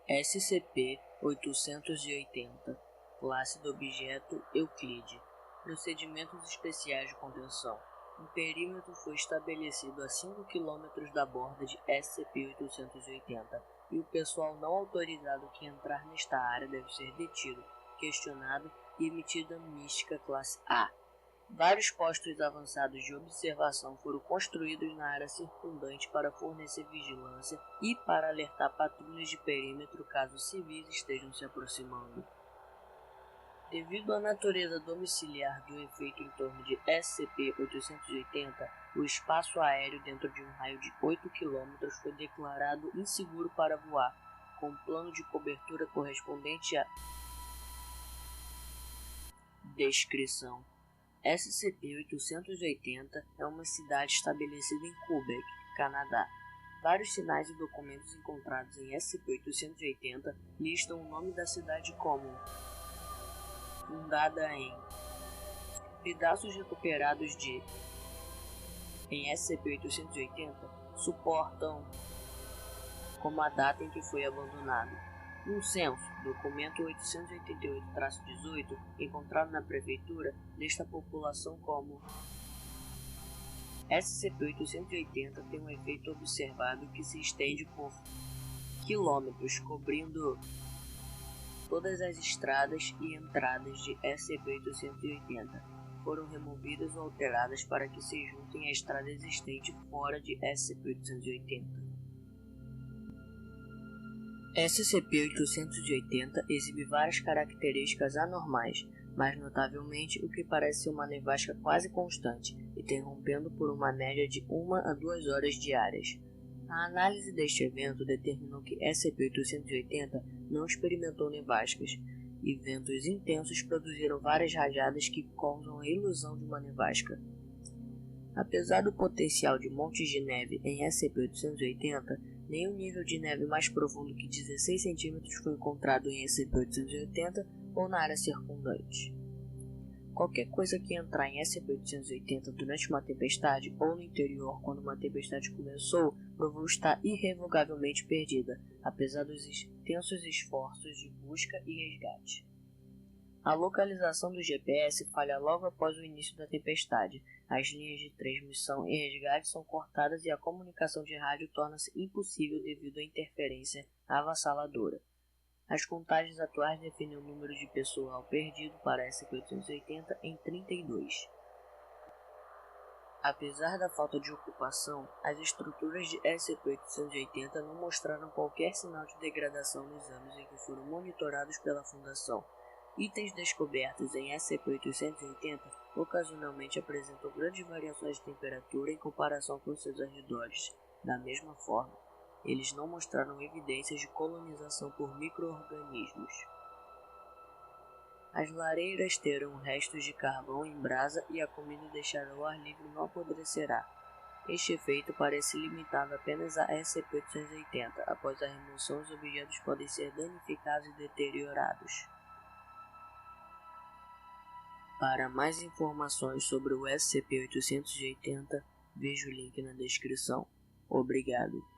SCP-880 Classe do Objeto Euclide. Procedimentos especiais de contenção. Um perímetro foi estabelecido a 5 km da borda de SCP-880 e o pessoal não autorizado que entrar nesta área deve ser detido, questionado e emitido amnistia classe A. Vários postos avançados de observação foram construídos na área circundante para fornecer vigilância e para alertar patrulhas de perímetro caso civis estejam se aproximando. Devido à natureza domiciliar do efeito em torno de SCP-880, o espaço aéreo dentro de um raio de 8 km foi declarado inseguro para voar, com um plano de cobertura correspondente à descrição. SCP-880 é uma cidade estabelecida em Quebec, Canadá. Vários sinais e documentos encontrados em SCP-880 listam o nome da cidade como fundada em pedaços recuperados de em SCP-880 suportam como a data em que foi abandonado. Um censo, documento 888-18, encontrado na prefeitura, lista a população como SCP-880 tem um efeito observado que se estende por quilômetros, cobrindo todas as estradas e entradas de SCP-880. Foram removidas ou alteradas para que se juntem à estrada existente fora de SCP-880. SCP-880 exibe várias características anormais, mas notavelmente o que parece ser uma nevasca quase constante, interrompendo por uma média de 1 a 2 horas diárias. A análise deste evento determinou que SCP-880 não experimentou nevascas, e ventos intensos produziram várias rajadas que causam a ilusão de uma nevasca. Apesar do potencial de montes de neve em SCP-880, nenhum nível de neve mais profundo que 16 cm foi encontrado em SCP-880 ou na área circundante. Qualquer coisa que entrar em SCP-880 durante uma tempestade ou no interior quando uma tempestade começou, provou estar irrevogavelmente perdida, apesar dos intensos esforços de busca e resgate. A localização do GPS falha logo após o início da tempestade. As linhas de transmissão e resgate são cortadas e a comunicação de rádio torna-se impossível devido à interferência avassaladora. As contagens atuais definem o número de pessoal perdido para SCP-880 em 32. Apesar da falta de ocupação, as estruturas de SCP-880 não mostraram qualquer sinal de degradação nos anos em que foram monitorados pela Fundação. Itens descobertos em SCP-880 ocasionalmente apresentam grandes variações de temperatura em comparação com seus arredores. Da mesma forma, eles não mostraram evidências de colonização por micro-organismos. As lareiras terão restos de carvão em brasa e a comida deixada ao ar livre não apodrecerá. Este efeito parece limitado apenas a SCP-880. Após a remoção, os objetos podem ser danificados e deteriorados. Para mais informações sobre o SCP-880, veja o link na descrição. Obrigado.